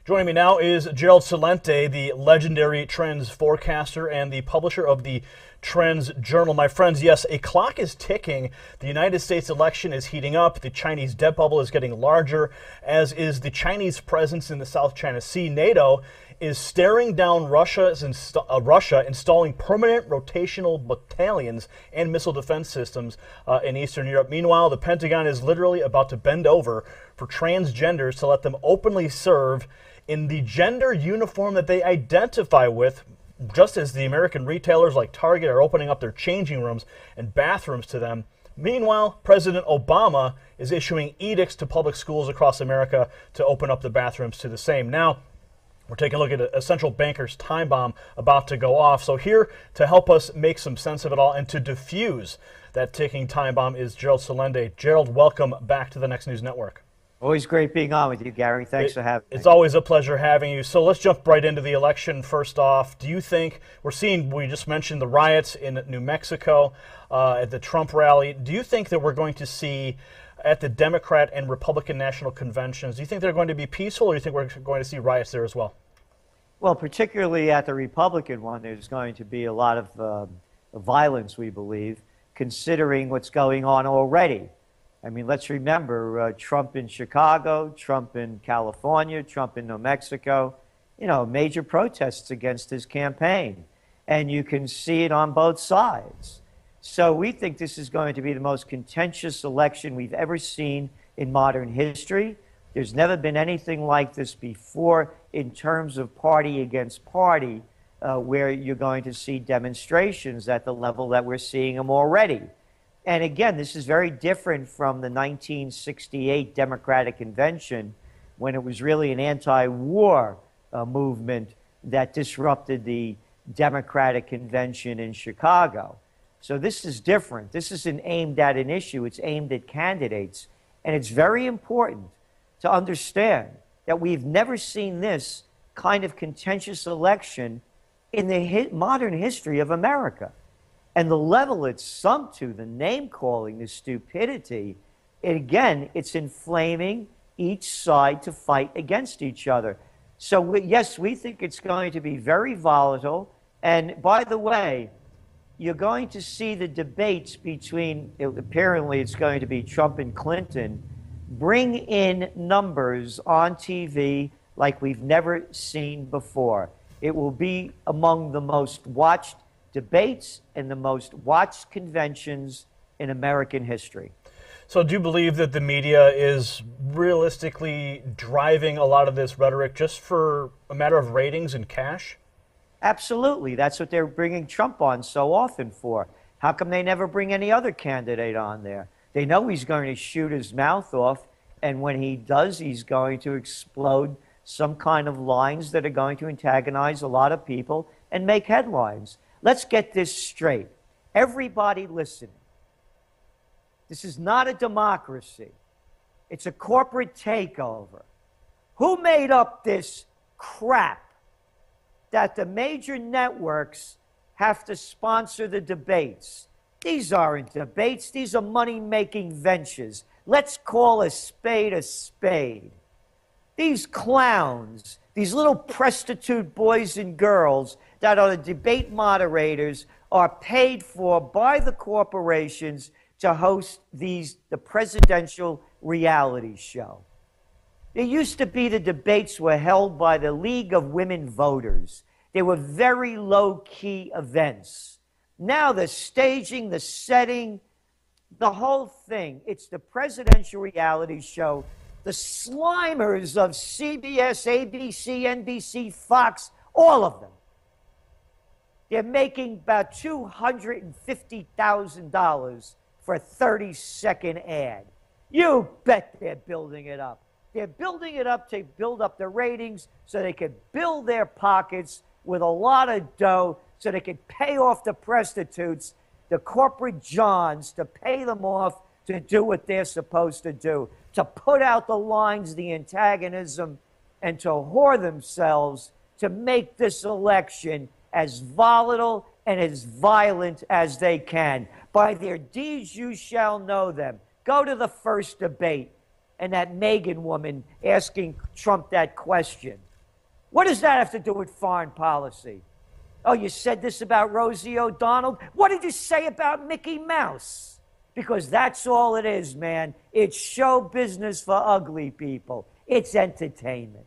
Joining me now is Gerald Celente, the legendary trends forecaster and the publisher of the Trends Journal. My friends, yes, a clock is ticking. The United States election is heating up. The Chinese debt bubble is getting larger, as is the Chinese presence in the South China Sea. NATO is staring down Russia installing permanent rotational battalions and missile defense systems in Eastern Europe. Meanwhile, the Pentagon is literally about to bend over for transgenders to let them openly serve in the gender uniform that they identify with, just as the American retailers like Target are opening up their changing rooms and bathrooms to them. Meanwhile, President Obama is issuing edicts to public schools across America to open up the bathrooms to the same. Now, we're taking a look at a central banker's time bomb about to go off. So here to help us make some sense of it all and to diffuse that ticking time bomb is Gerald Celente. Gerald, welcome back to the Next News Network. Always great being on with you, Gary. Thanks for having me. It's always a pleasure having you. So let's jump right into the election. First off, do you think we just mentioned the riots in New Mexico at the Trump rally. Do you think that we're going to see at the Democrat and Republican national conventions, do you think they're going to be peaceful, or do you think we're going to see riots there as well? Well, particularly at the Republican one, there's going to be a lot of violence, we believe, considering what's going on already. I mean, let's remember Trump in Chicago, Trump in California, Trump in New Mexico, major protests against his campaign. And you can see it on both sides. So we think this is going to be the most contentious election we've ever seen in modern history. There's never been anything like this before in terms of party against party, where you're going to see demonstrations at the level that we're seeing them already. And again, this is very different from the 1968 Democratic Convention, when it was really an anti-war movement that disrupted the Democratic Convention in Chicago. So this is different. This isn't aimed at an issue. It's aimed at candidates. And it's very important to understand that we've never seen this kind of contentious election in the modern history of America. And the level it's sunk to, the name-calling, the stupidity, again, it's inflaming each side to fight against each other. So, yes, we think it's going to be very volatile. And by the way, you're going to see the debates between, apparently it's going to be Trump and Clinton, bring in numbers on TV like we've never seen before. It will be among the most watched debates and the most watched conventions in American history. So do you believe that the media is realistically driving a lot of this rhetoric just for a matter of ratings and cash? Absolutely. That's what they're bringing Trump on so often for. How come they never bring any other candidate on there? They know he's going to shoot his mouth off, and when he does, he's going to explode some kind of lines that are going to antagonize a lot of people and make headlines. Let's get this straight. Everybody listening. This is not a democracy. It's a corporate takeover. Who made up this crap that the major networks have to sponsor the debates? These aren't debates. These are money-making ventures. Let's call a spade a spade. These clowns, these little prostitute boys and girls that are the debate moderators, are paid for by the corporations to host the presidential reality show. There used to be the debates were held by the League of Women Voters. They were very low-key events. Now the staging, the setting, the whole thing, it's the presidential reality show. The Slimers of CBS, ABC, NBC, Fox, all of them. They're making about $250,000 for a 30-second ad. You bet they're building it up. They're building it up to build up the ratings so they can build their pockets with a lot of dough so they can pay off the prostitutes, the corporate johns, to pay them off to do what they're supposed to do, to put out the lines, the antagonism, and to whore themselves to make this election as volatile and as violent as they can. By their deeds you shall know them. Go to the first debate and that Megan woman asking Trump that question. What does that have to do with foreign policy? Oh, you said this about Rosie O'Donnell? What did you say about Mickey Mouse? Because that's all it is, man. It's show business for ugly people. It's entertainment.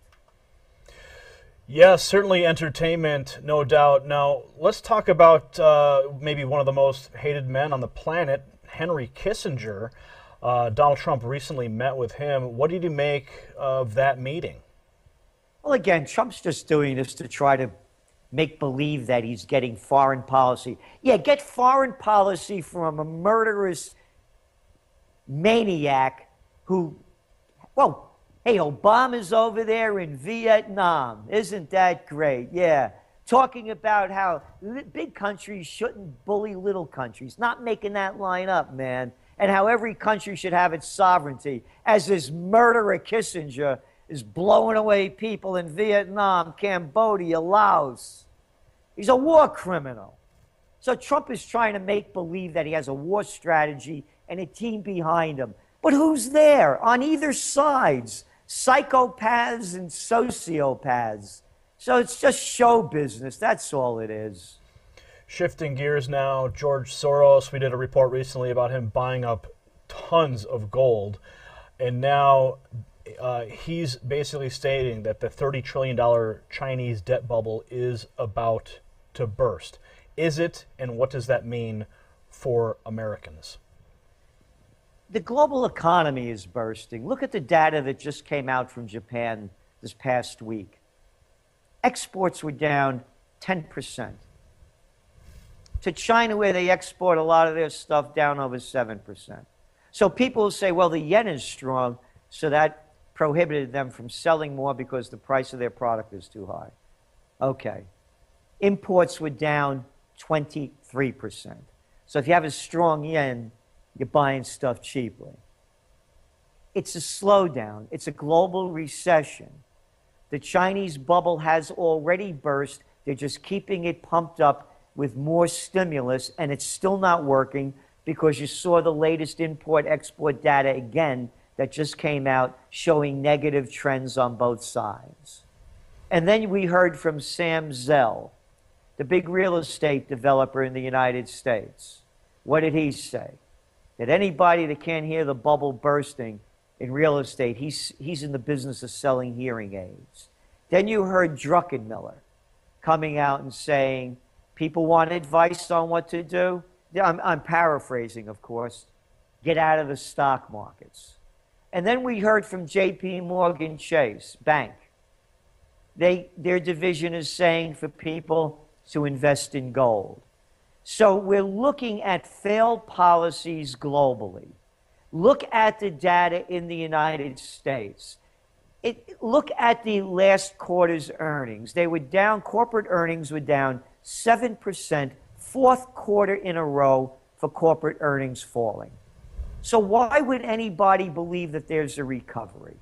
Yes, certainly entertainment, no doubt. Now, let's talk about maybe one of the most hated men on the planet, Henry Kissinger. Donald Trump recently met with him. What did you make of that meeting? Well, again, Trump's just doing this to try to make believe that he's getting foreign policy. Yeah, get foreign policy from a murderous maniac who, well, hey, Obama's over there in Vietnam. Isn't that great? Yeah. Talking about how big countries shouldn't bully little countries. Not making that line up, man. And how every country should have its sovereignty. As this murderer Kissinger is blowing away people in Vietnam, Cambodia, Laos. He's a war criminal. So Trump is trying to make believe that he has a war strategy and a team behind him. But who's there on either sides? Psychopaths and sociopaths. So it's just show business. That's all it is. Shifting gears now, George Soros, we did a report recently about him buying up tons of gold. And now he's basically stating that the $30 trillion Chinese debt bubble is about to burst. Is it, and what does that mean for Americans? The global economy is bursting. Look at the data that just came out from Japan this past week. Exports were down 10%. To China, where they export a lot of their stuff, down over 7%. So people will say, well, the yen is strong, so that prohibited them from selling more because the price of their product is too high. Okay. Imports were down 23%. So if you have a strong yen, you're buying stuff cheaply. It's a slowdown. It's a global recession. The Chinese bubble has already burst. They're just keeping it pumped up with more stimulus, and it's still not working because you saw the latest import-export data again that just came out showing negative trends on both sides. And then we heard from Sam Zell, the big real estate developer in the United States. What did he say? That anybody that can't hear the bubble bursting in real estate, he's in the business of selling hearing aids. Then you heard Druckenmiller coming out and saying, people want advice on what to do. I'm paraphrasing, of course. Get out of the stock markets. And then we heard from J.P. Morgan Chase Bank. Their division is saying for people to invest in gold. So we're looking at failed policies globally. Look at the data in the United States. Look at the last quarter's earnings. They were down, corporate earnings were down 7%, fourth quarter in a row for corporate earnings falling. So why would anybody believe that there's a recovery?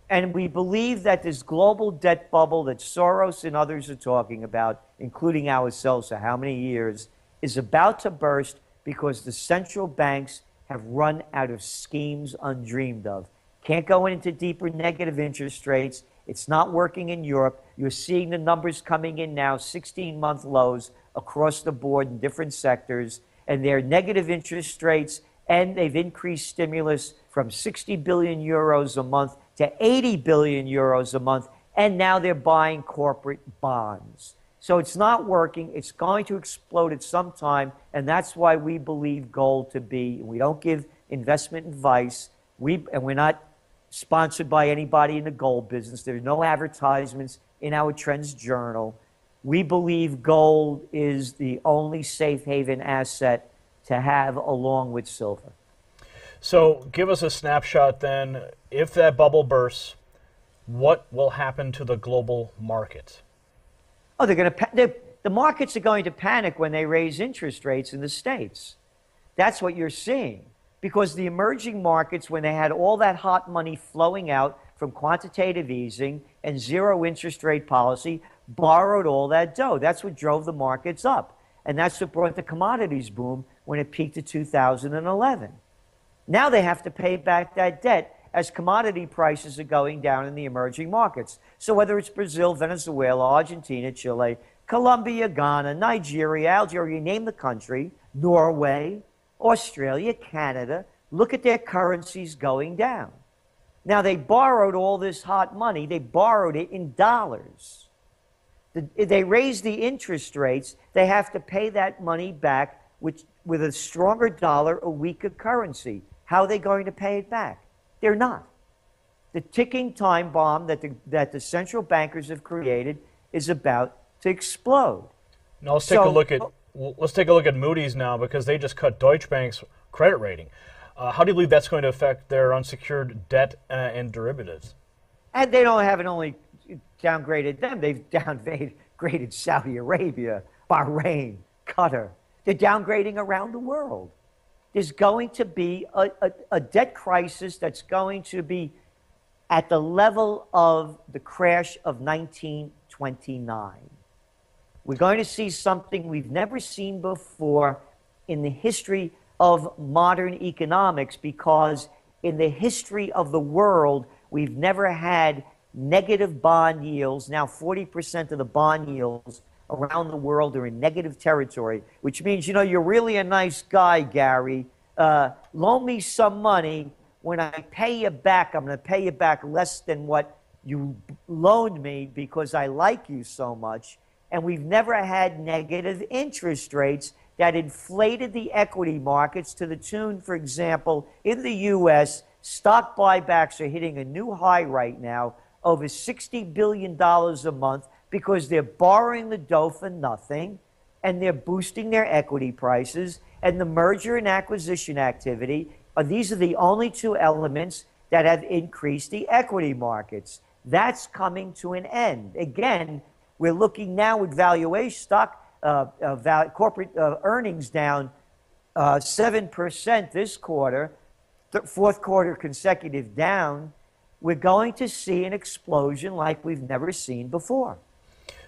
And we believe that this global debt bubble that Soros and others are talking about, including ourselves for how many years, is about to burst because the central banks have run out of schemes undreamed of. Can't go into deeper negative interest rates. It's not working in Europe. You're seeing the numbers coming in now, 16-month lows across the board in different sectors, and they're negative interest rates, and they've increased stimulus from 60 billion euros a month to 80 billion euros a month, and now they're buying corporate bonds. So it's not working. It's going to explode at some time, and that's why we believe gold to be, we don't give investment advice, and we're not sponsored by anybody in the gold business. There's no advertisements in our Trends Journal. We believe gold is the only safe haven asset to have along with silver. So give us a snapshot then. If that bubble bursts, what will happen to the global market? Oh, the markets are going to panic when they raise interest rates in the States. That's what you're seeing. Because the emerging markets, when they had all that hot money flowing out from quantitative easing and zero interest rate policy, borrowed all that dough. That's what drove the markets up. And that's what brought the commodities boom when it peaked in 2011. Now they have to pay back that debt, as commodity prices are going down in the emerging markets. So whether it's Brazil, Venezuela, Argentina, Chile, Colombia, Ghana, Nigeria, Algeria, name the country, Norway, Australia, Canada, look at their currencies going down. Now, they borrowed all this hot money. They borrowed it in dollars. They raised the interest rates. They have to pay that money back with a stronger dollar, a weaker currency. How are they going to pay it back? They're not. The ticking time bomb that the central bankers have created is about to explode. Now let's take a look at Moody's now, because they just cut Deutsche Bank's credit rating. How do you believe that's going to affect their unsecured debt and derivatives? And they haven't only downgraded them, they've downgraded Saudi Arabia, Bahrain, Qatar. They're downgrading around the world. There's going to be a debt crisis that's going to be at the level of the crash of 1929. We're going to see something we've never seen before in the history of modern economics, because in the history of the world, we've never had negative bond yields. Now 40% of the bond yields around the world are in negative territory, which means, you're really a nice guy, Gary. Loan me some money. When I pay you back, I'm going to pay you back less than what you loaned me because I like you so much. And we've never had negative interest rates that inflated the equity markets to the tune, for example, in the U.S., stock buybacks are hitting a new high right now, over $60 billion a month, because they're borrowing the dough for nothing, and they're boosting their equity prices, and the merger and acquisition activity, these are the only two elements that have increased the equity markets. That's coming to an end. Again, we're looking now at valuation, corporate earnings down 7% this quarter, fourth quarter consecutive down. We're going to see an explosion like we've never seen before.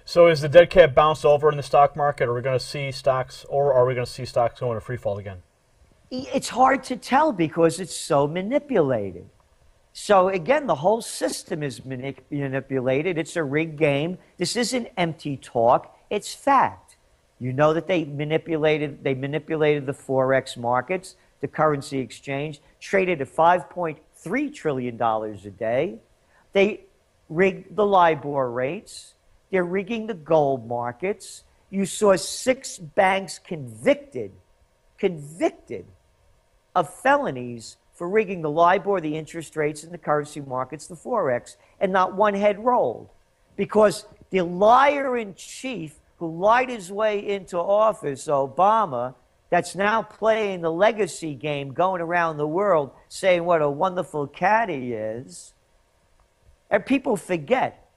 So is the dead cat bounced over in the stock market? Are we going to see stocks going to free fall again? It's hard to tell because it's so manipulated. So again, the whole system is manipulated. It's a rigged game. This isn't empty talk. It's fact. You know that they manipulated the Forex markets, the currency exchange, traded at $5.3 trillion a day. They rigged the LIBOR rates. They're rigging the gold markets. You saw 6 banks convicted of felonies for rigging the LIBOR, the interest rates, and the currency markets, the Forex, and not one head rolled. Because the liar-in-chief who lied his way into office, Obama, that's now playing the legacy game, going around the world saying what a wonderful cat he is. And people forget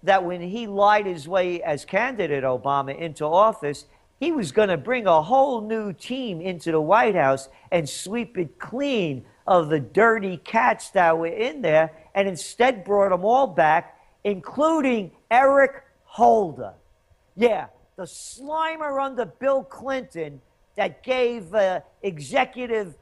that when he lied his way as candidate Obama into office, he was going to bring a whole new team into the White House and sweep it clean of the dirty cats that were in there, and instead brought them all back, including Eric Holder. Yeah, the Slimer under Bill Clinton that gave executive,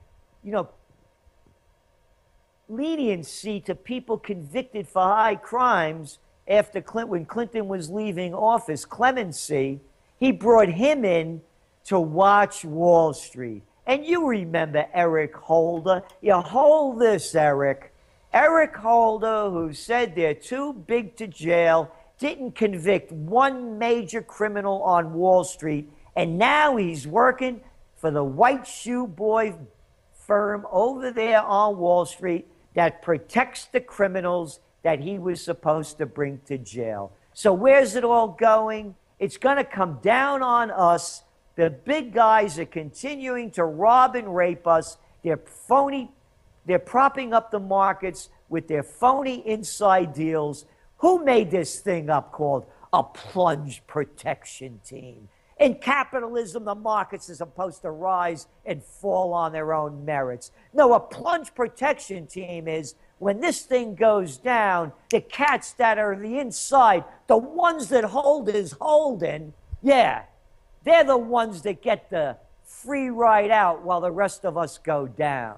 leniency to people convicted for high crimes after when Clinton was leaving office, clemency. He brought him in to watch Wall Street. And you remember Eric Holder. You hold this, Eric. Eric Holder, who said they're too big to jail, didn't convict one major criminal on Wall Street, and now he's working for the white shoe boy firm over there on Wall Street that protects the criminals that he was supposed to bring to jail. So where's it all going? It's going to come down on us. The big guys are continuing to rob and rape us. They're phony. They're propping up the markets with their phony inside deals. Who made this thing up called a plunge protection team? In capitalism, the markets are supposed to rise and fall on their own merits. No, a plunge protection team is when this thing goes down, the cats that are the inside, the ones that hold is holding, yeah, they're the ones that get the free ride out while the rest of us go down.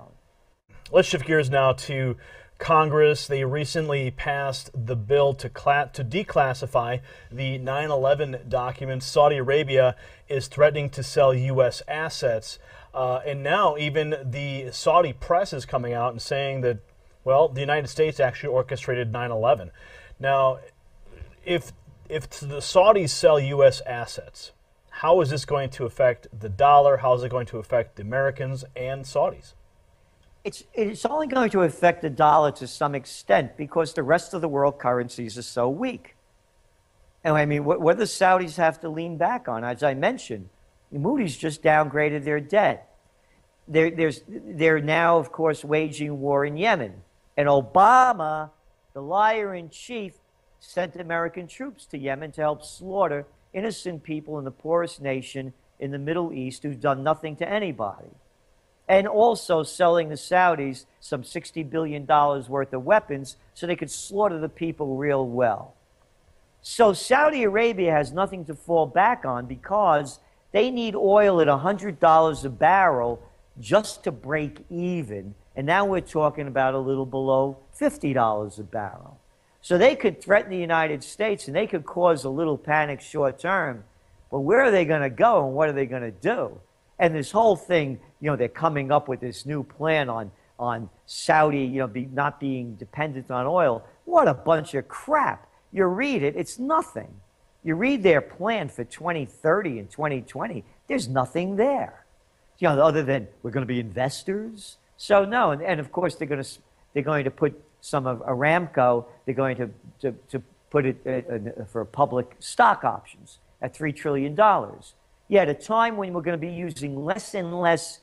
Let's shift gears now to Congress, they recently passed the bill to declassify the 9/11 documents. Saudi Arabia is threatening to sell U.S. assets. And now even the Saudi press is coming out and saying that, well, the United States actually orchestrated 9/11. Now, if the Saudis sell U.S. assets, how is this going to affect the dollar? How is it going to affect the Americans and Saudis? It's only going to affect the dollar to some extent because the rest of the world currencies are so weak. And I mean, what do the Saudis have to lean back on? As I mentioned, Moody's just downgraded their debt. They're now, of course, waging war in Yemen. And Obama, the liar-in-chief, sent American troops to Yemen to help slaughter innocent people in the poorest nation in the Middle East who've done nothing to anybody. And also selling the Saudis some $60 billion worth of weapons so they could slaughter the people real well. So Saudi Arabia has nothing to fall back on because they need oil at $100 a barrel just to break even. And now we're talking about a little below $50 a barrel. So they could threaten the United States and they could cause a little panic short term. But where are they going to go and what are they going to do? And this whole thing, they're coming up with this new plan on Saudi, not being dependent on oil. What a bunch of crap. You read it, it's nothing. You read their plan for 2030 and 2020, there's nothing there. Other than we're going to be investors. So no, and of course they're going to put some of Aramco, they're going to put it for public stock options at $3 trillion. Yet at a time when we're going to be using less and less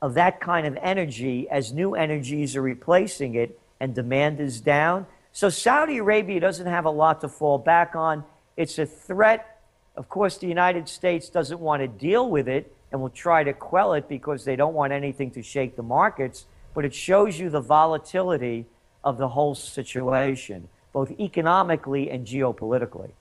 of that kind of energy as new energies are replacing it and demand is down. So Saudi Arabia doesn't have a lot to fall back on. It's a threat. Of course, the United States doesn't want to deal with it and will try to quell it because they don't want anything to shake the markets. But it shows you the volatility of the whole situation, both economically and geopolitically.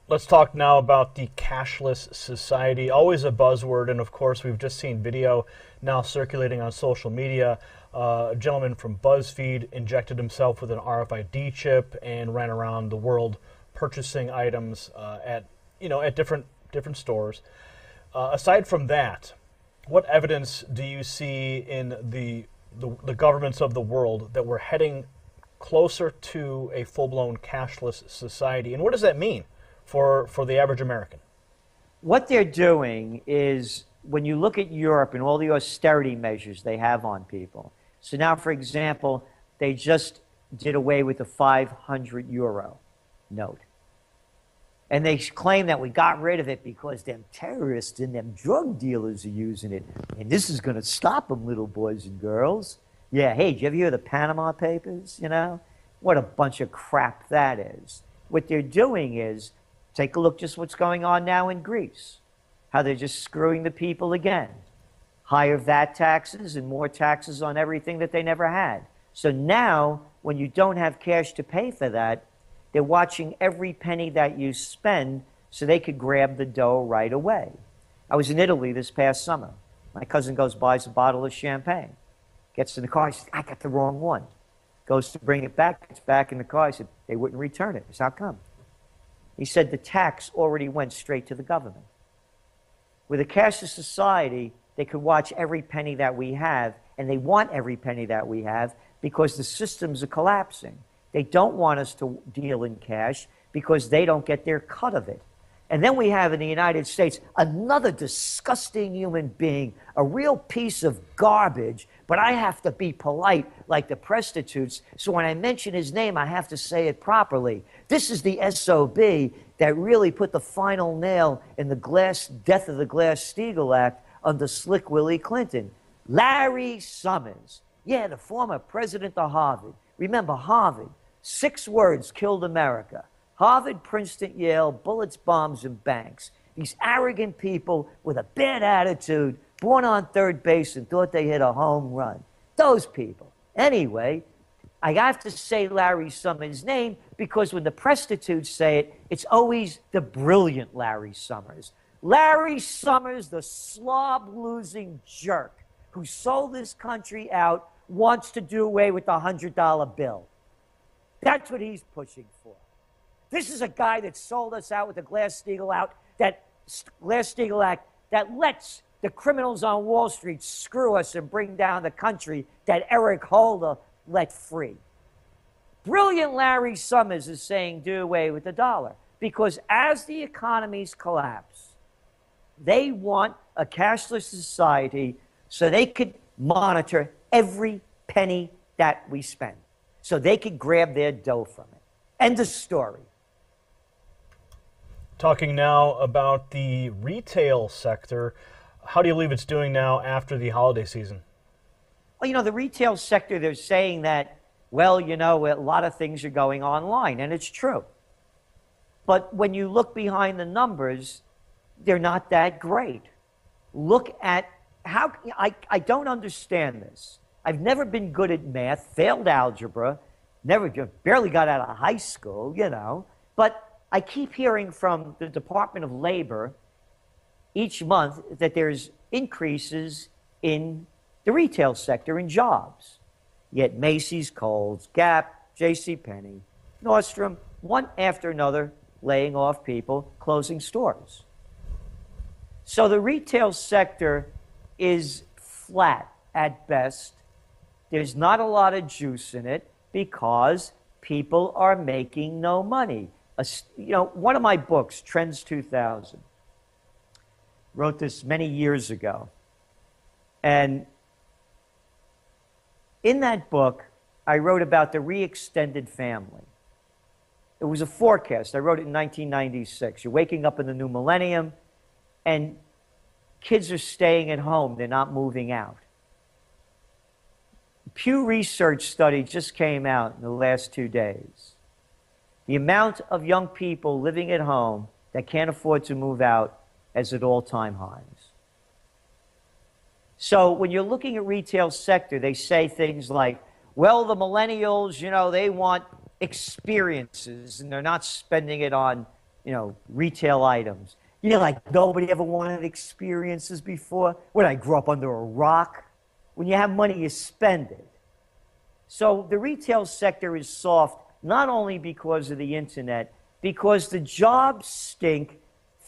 Let's talk now about the cashless society, always a buzzword, and of course we've just seen video now circulating on social media. A gentleman from BuzzFeed injected himself with an RFID chip and ran around the world purchasing items at different stores. Aside from that, what evidence do you see in the governments of the world that we're heading closer to a full-blown cashless society, and what does that mean for the average American? What they're doing is, when you look at Europe and all the austerity measures they have on people. So now, for example, they just did away with the 500 euro note. And they claim that we got rid of it because them terrorists and them drug dealers are using it. And this is going to stop them, little boys and girls. Yeah, hey, did you ever hear of the Panama Papers, What a bunch of crap that is. What they're doing is, take a look just what's going on now in Greece. How they're just screwing the people again. Higher VAT taxes and more taxes on everything that they never had. So now, when you don't have cash to pay for that, they're watching every penny that you spend so they could grab the dough right away. I was in Italy this past summer. My cousin goes, buys a bottle of champagne. Gets in the car, he says, I got the wrong one. Goes to bring it back, it's back in the car. He said, they wouldn't return it. I said, how come? He said the tax already went straight to the government. With a cashless society, they could watch every penny that we have, and they want every penny that we have because the systems are collapsing. They don't want us to deal in cash because they don't get their cut of it. And then we have in the United States another disgusting human being, a real piece of garbage, but I have to be polite like the prostitutes, so when I mention his name, I have to say it properly. This is the SOB that really put the final nail in the death of the Glass-Steagall Act under Slick Willie Clinton. Larry Summers. Yeah, the former president of Harvard. Remember, Harvard, 6 words killed America. Harvard, Princeton, Yale, bullets, bombs, and banks. These arrogant people with a bad attitude, born on third base and thought they hit a home run. Those people. Anyway, I have to say Larry Summers' name because when the prostitutes say it, it's always the brilliant Larry Summers. Larry Summers, the slob-losing jerk who sold this country out wants to do away with the $100 bill. That's what he's pushing for. This is a guy that sold us out with the Glass-Steagall Act that lets the criminals on Wall Street screw us and bring down the country that Eric Holder let free. Brilliant Larry Summers is saying do away with the dollar because as the economies collapse, they want a cashless society so they could monitor every penny that we spend, so they could grab their dough from it. End of story. Talking now about the retail sector, how do you believe it's doing now after the holiday season? Well, you know, the retail sector, they're saying that, well, you know, a lot of things are going online, and it's true. But when you look behind the numbers, they're not that great. Look at how, I don't understand this. I've never been good at math, failed algebra, barely got out of high school, you know, but I keep hearing from the Department of Labor each month that there's increases in the retail sector in jobs. Yet Macy's, Kohl's, Gap, JCPenney, Nordstrom, one after another, laying off people, closing stores. So the retail sector is flat at best. There's not a lot of juice in it because people are making no money. You know, one of my books, Trends 2000, wrote this many years ago. And in that book, I wrote about the re-extended family. It was a forecast. I wrote it in 1996. You're waking up in the new millennium, and kids are staying at home. They're not moving out. Pew Research study just came out in the last 2 days. The amount of young people living at home that can't afford to move out is at all-time highs. So when you're looking at retail sector, they say things like, well, the millennials, you know, they want experiences and they're not spending it on, you know, retail items. You know, like nobody ever wanted experiences before. When I grew up under a rock, when you have money, you spend it. So the retail sector is soft, not only because of the internet, because the jobs stink.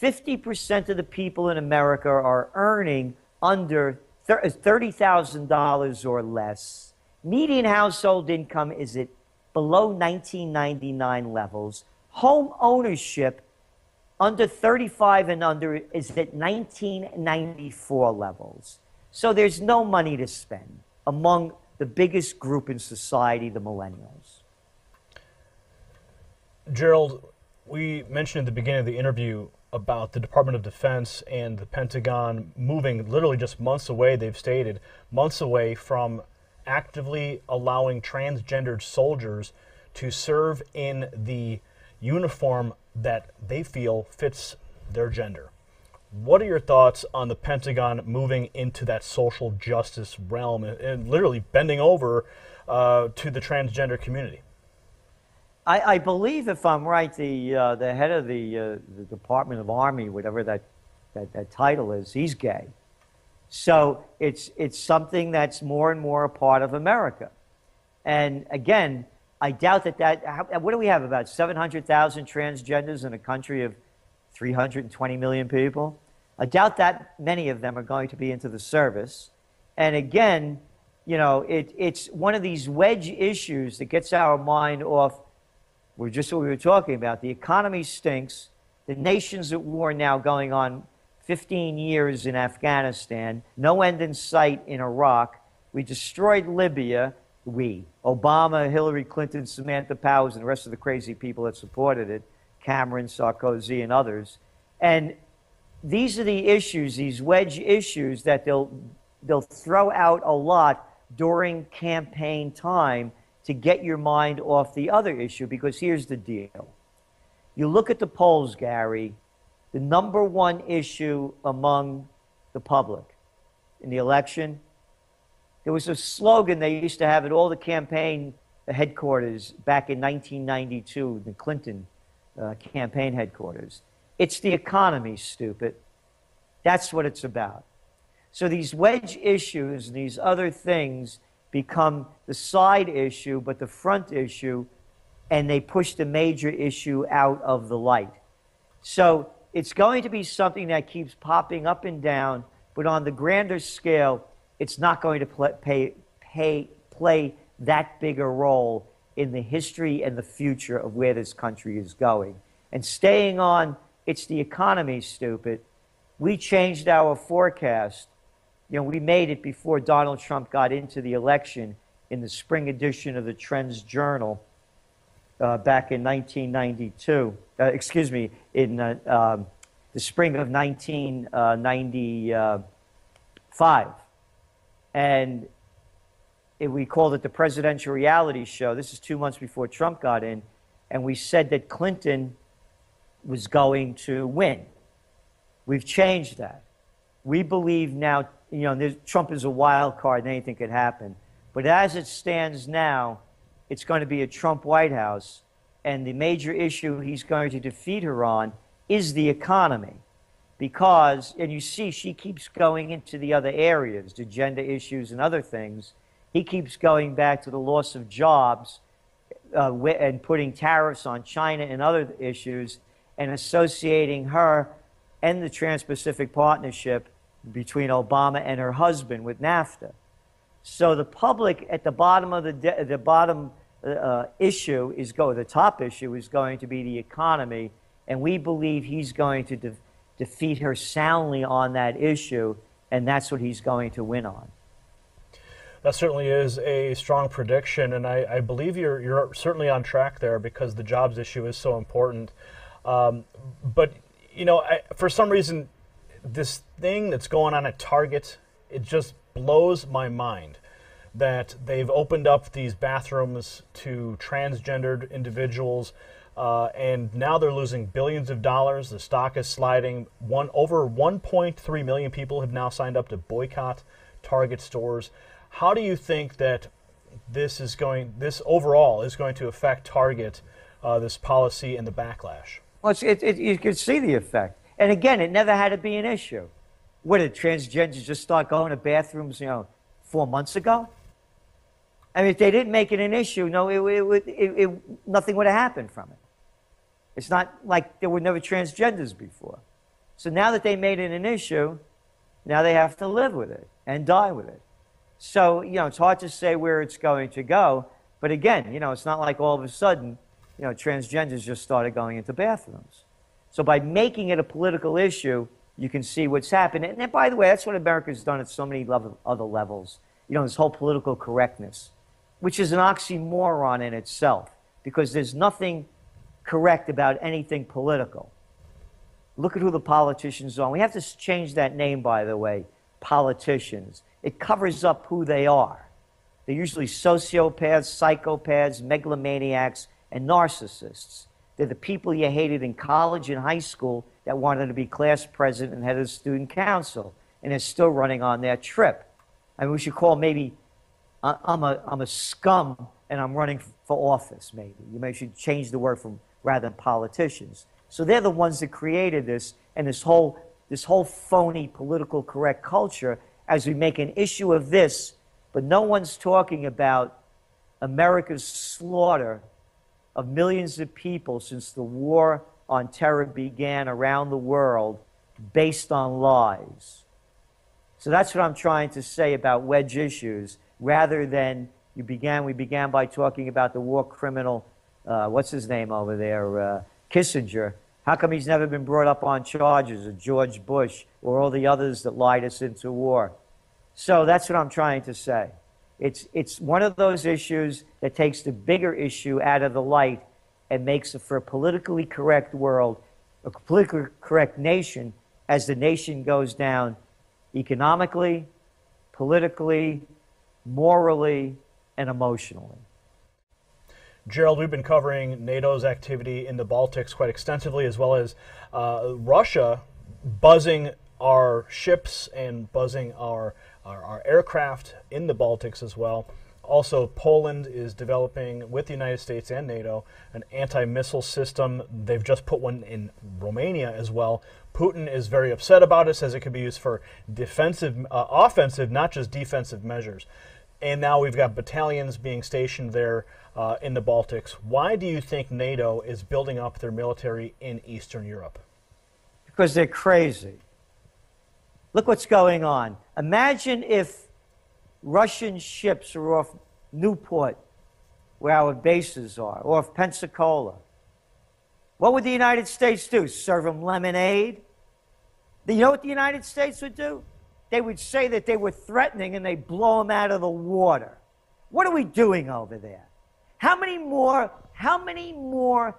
50% of the people in America are earning under $30,000 or less. Median household income is at below 1999 levels. Home ownership under 35 and under is at 1994 levels. So there's no money to spend among the biggest group in society, the millennials. Gerald, we mentioned at the beginning of the interview about the Department of Defense and the Pentagon moving literally just months away, they've stated, months away from actively allowing transgendered soldiers to serve in the uniform that they feel fits their gender. What are your thoughts on the Pentagon moving into that social justice realm and literally bending over to the transgender community? I believe, if I'm right, the head of the Department of Army, whatever that title is, he's gay. So it's something that's more and more a part of America. And again, I doubt what do we have, about 700,000 transgenders in a country of 320 million people? I doubt that many of them are going to be into the service. And again, you know, it's one of these wedge issues that gets our mind off. Just what we were talking about. The economy stinks. The nation's at war now, going on 15 years in Afghanistan. No end in sight in Iraq. We destroyed Libya. Obama, Hillary Clinton, Samantha Powers, and the rest of the crazy people that supported it, Cameron, Sarkozy, and others. And these are the issues, these wedge issues that they'll throw out a lot during campaign time to get your mind off the other issue, because here's the deal. You look at the polls, Gary, the number one issue among the public in the election, there was a slogan they used to have at all the campaign headquarters back in 1992, the Clinton campaign headquarters. It's the economy, stupid. That's what it's about. So these wedge issues, these other things, become the side issue, but the front issue, and they push the major issue out of the light. So it's going to be something that keeps popping up and down, but on the grander scale, it's not going to play that big a role in the history and the future of where this country is going. And staying on, it's the economy, stupid. We changed our forecast. You know, we made it before Donald Trump got into the election in the spring edition of the Trends Journal back in 1992. Excuse me, in the spring of 1995. And we called it the Presidential Reality Show. This is 2 months before Trump got in. And we said that Clinton was going to win. We've changed that. We believe now, you know, Trump is a wild card and anything could happen. But as it stands now, it's going to be a Trump White House. And the major issue he's going to defeat her on is the economy. Because, and you see, she keeps going into the other areas, the gender issues and other things. He keeps going back to the loss of jobs and putting tariffs on China and other issues and associating her and the Trans-Pacific Partnership between Obama and her husband with NAFTA. So the public at the bottom of the bottom issue is the top issue is going to be the economy, and we believe he's going to defeat her soundly on that issue, and that's what he's going to win on. That certainly is a strong prediction, and I believe you're certainly on track there because the jobs issue is so important. But you know, for some reason, this thing that's going on at Target, it just blows my mind that they've opened up these bathrooms to transgendered individuals, and now they're losing billions of dollars. The stock is sliding. Over 1.3 million people have now signed up to boycott Target stores. How do you think that this overall is going to affect Target, this policy and the backlash? Well, you can see the effect. And again, it never had to be an issue. What, did transgenders just start going to bathrooms, 4 months ago? I mean, if they didn't make it an issue, no, nothing would have happened from it. It's not like there were never transgenders before. So now that they made it an issue, now they have to live with it and die with it. So, it's hard to say where it's going to go. But again, it's not like all of a sudden, transgenders just started going into bathrooms. So by making it a political issue, you can see what's happened. And by the way, that's what America's done at so many other levels. This whole political correctness, which is an oxymoron in itself, because there's nothing correct about anything political. Look at who the politicians are. We have to change that name, by the way, politicians. It covers up who they are. They're usually sociopaths, psychopaths, megalomaniacs, and narcissists. They're the people you hated in college and high school that wanted to be class president and head of the student council, and they're still running on their trip. I mean, we should call maybe, I'm a scum and I'm running for office, maybe. You should change the word from rather than politicians. So they're the ones that created this, and this whole phony political correct culture, as we make an issue of this, but no one's talking about America's slaughter of millions of people since the war on terror began around the world based on lies. So that's what I'm trying to say about wedge issues, rather than we began by talking about the war criminal, what's his name over there, Kissinger. How come he's never been brought up on charges, or George Bush, or all the others that lied us into war? So that's what I'm trying to say. It's one of those issues that takes the bigger issue out of the light and makes it for a politically correct world, a politically correct nation, as the nation goes down economically, politically, morally, and emotionally. Gerald, we've been covering NATO's activity in the Baltics quite extensively, as well as Russia buzzing our ships and buzzing our aircraft in the Baltics as well. Also, Poland is developing, with the United States and NATO, an anti-missile system. They've just put one in Romania as well. Putin is very upset about it, says it could be used for offensive, not just defensive measures. and now we've got battalions being stationed there in the Baltics. Why do you think NATO is building up their military in Eastern Europe? Because they're crazy. Look what's going on. Imagine if Russian ships were off Newport, where our bases are, or off Pensacola. What would the United States do? Serve them lemonade? You know what the United States would do? They would say that they were threatening and they'd blow them out of the water. What are we doing over there? How many more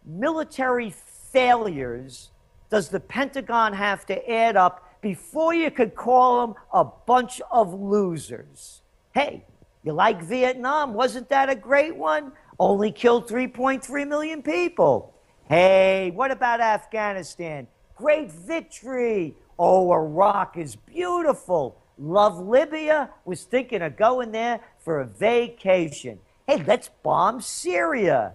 military failures does the Pentagon have to add up before you could call them a bunch of losers? Hey, you like Vietnam? Wasn't that a great one? Only killed 3.3 million people. Hey, what about Afghanistan? Great victory. Oh, Iraq is beautiful. Love Libya. Was thinking of going there for a vacation. Hey, let's bomb Syria.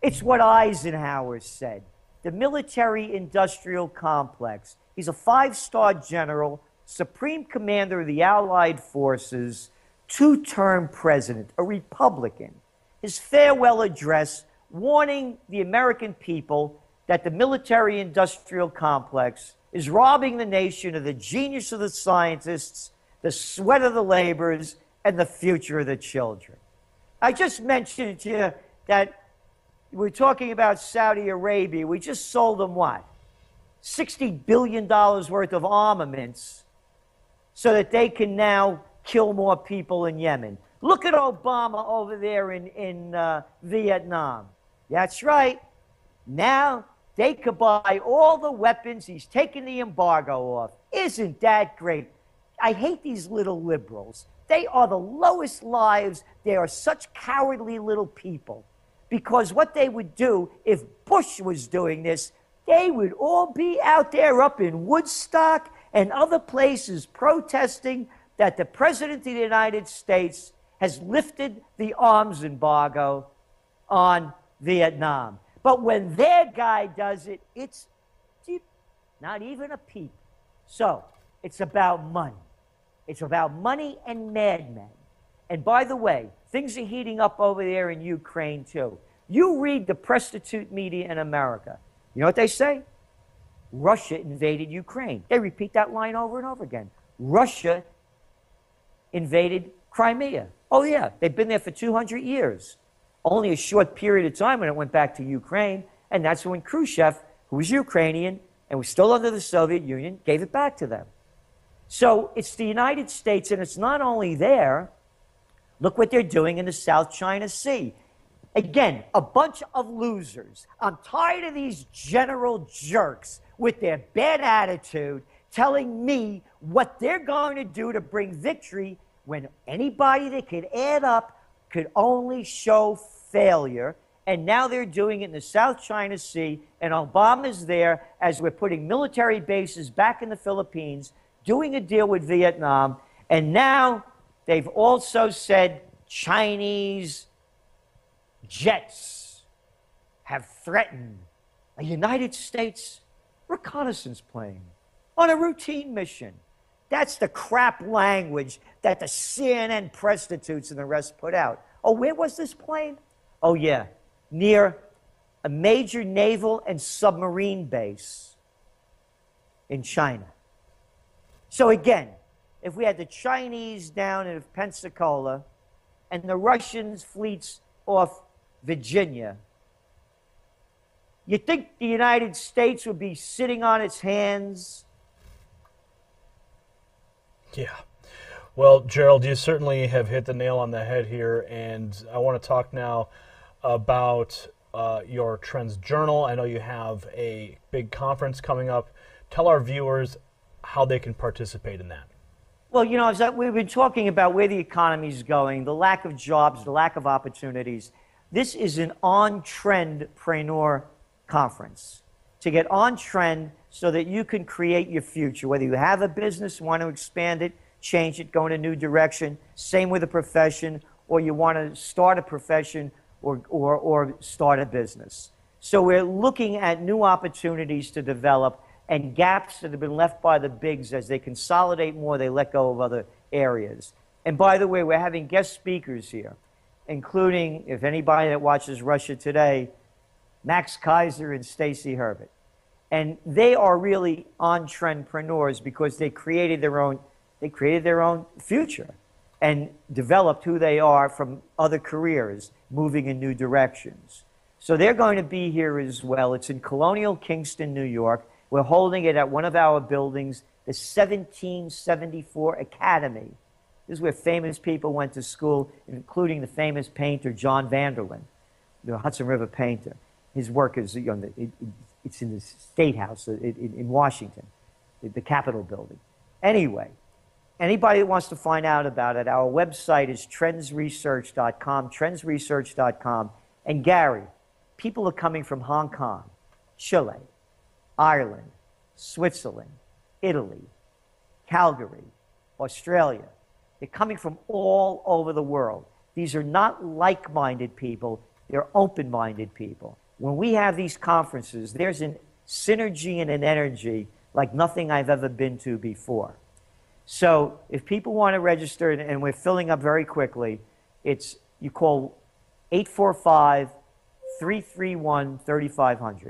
It's what Eisenhower said. The military-industrial complex. He's a 5-star general, supreme commander of the Allied forces, 2-term president, a Republican. His farewell address warning the American people that the military-industrial complex is robbing the nation of the genius of the scientists, the sweat of the laborers, and the future of the children. I just mentioned to you that we're talking about Saudi Arabia. We just sold them what? $60 billion worth of armaments so that they can now kill more people in Yemen. Look at Obama over there in Vietnam. That's right. Now they could buy all the weapons. He's taken the embargo off. Isn't that great? I hate these little liberals. They are the lowest lives. They are such cowardly little people. Because what they would do, if Bush was doing this, they would all be out there up in Woodstock and other places protesting that the President of the United States has lifted the arms embargo on Vietnam. But when their guy does it, it's cheap, not even a peep. So it's about money. It's about money and madmen. And by the way, things are heating up over there in Ukraine too. You read the prostitute media in America. You know what they say? Russia invaded Ukraine. They repeat that line over and over again. Russia invaded Crimea. Oh yeah, they've been there for 200 years. Only a short period of time when it went back to Ukraine, and that's when Khrushchev, who was Ukrainian and was still under the Soviet Union, gave it back to them. So it's the United States, and it's not only there. Look what they're doing in the South China Sea. Again, a bunch of losers. I'm tired of these general jerks with their bad attitude telling me what they're going to do to bring victory when anybody that could add up could only show failure. And now they're doing it in the South China Sea, and Obama's there as we're putting military bases back in the Philippines, doing a deal with Vietnam, and now they've also said Chinese jets have threatened a United States reconnaissance plane on a routine mission. That's the crap language that the CNN prostitutes and the rest put out. Oh, where was this plane? Oh, yeah, near a major naval and submarine base in China. So again, if we had the Chinese down in Pensacola and the Russians' fleets off Virginia, you think the United States would be sitting on its hands? Yeah. Well, Gerald, you certainly have hit the nail on the head here, and I want to talk now about your Trends Journal. I know you have a big conference coming up. Tell our viewers how they can participate in that. Well, you know, we've been talking about where the economy is going, the lack of jobs, the lack of opportunities. This is an on-trend-preneur conference to get on trend so that you can create your future, whether you have a business, want to expand it, change it, go in a new direction, same with a profession, or you want to start a profession or start a business. So we're looking at new opportunities to develop and gaps that have been left by the bigs as they consolidate more, they let go of other areas. And by the way, we're having guest speakers here, including, if anybody that watches Russia Today, Max Kaiser and Stacy Herbert. And they are really entrepreneurs because they created their own future and developed who they are from other careers, moving in new directions. So they're going to be here as well. It's in Colonial Kingston, New York. We're holding it at one of our buildings, the 1774 Academy. This is where famous people went to school, including the famous painter John Vanderlyn, the Hudson River painter. His work is, it's in the State House in Washington, the Capitol building. Anyway, anybody that wants to find out about it, our website is trendsresearch.com, trendsresearch.com. And Gary, people are coming from Hong Kong, Chile, Ireland, Switzerland, Italy, Calgary, Australia. They're coming from all over the world. These are not like-minded people. They're open-minded people. When we have these conferences, there's a synergy and an energy like nothing I've ever been to before. So if people want to register, and we're filling up very quickly, you call 845-331-3500,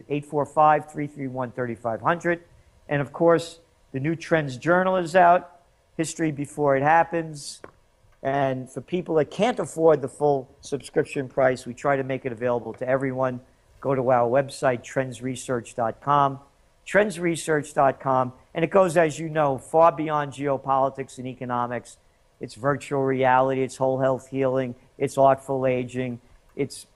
845-331-3500. And of course, the new Trends Journal is out, History Before It Happens. And for people that can't afford the full subscription price, we try to make it available to everyone. Go to our website, trendsresearch.com, trendsresearch.com. And it goes, as you know, far beyond geopolitics and economics. It's virtual reality, it's whole health healing, it's artful aging, it's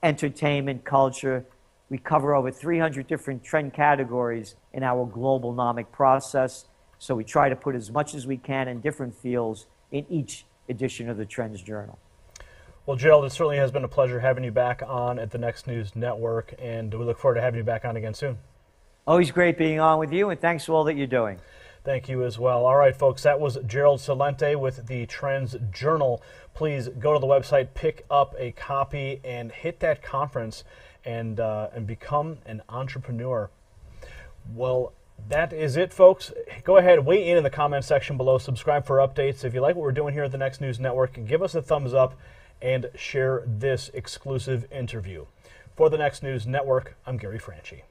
entertainment, culture. We cover over 300 different trend categories in our global nomic process. So we try to put as much as we can in different fields in each edition of the Trends Journal. Well, Gerald, it certainly has been a pleasure having you back on at the Next News Network, and we look forward to having you back on again soon. Always great being on with you, and thanks for all that you're doing. Thank you as well. All right, folks, that was Gerald Celente with the Trends Journal. Please go to the website, pick up a copy, and hit that conference and become an entrepreneur. Well, that is it, folks. Go ahead, weigh in the comment section below. Subscribe for updates. If you like what we're doing here at the Next News Network, give us a thumbs up and share this exclusive interview. For the Next News Network, I'm Gary Franchi.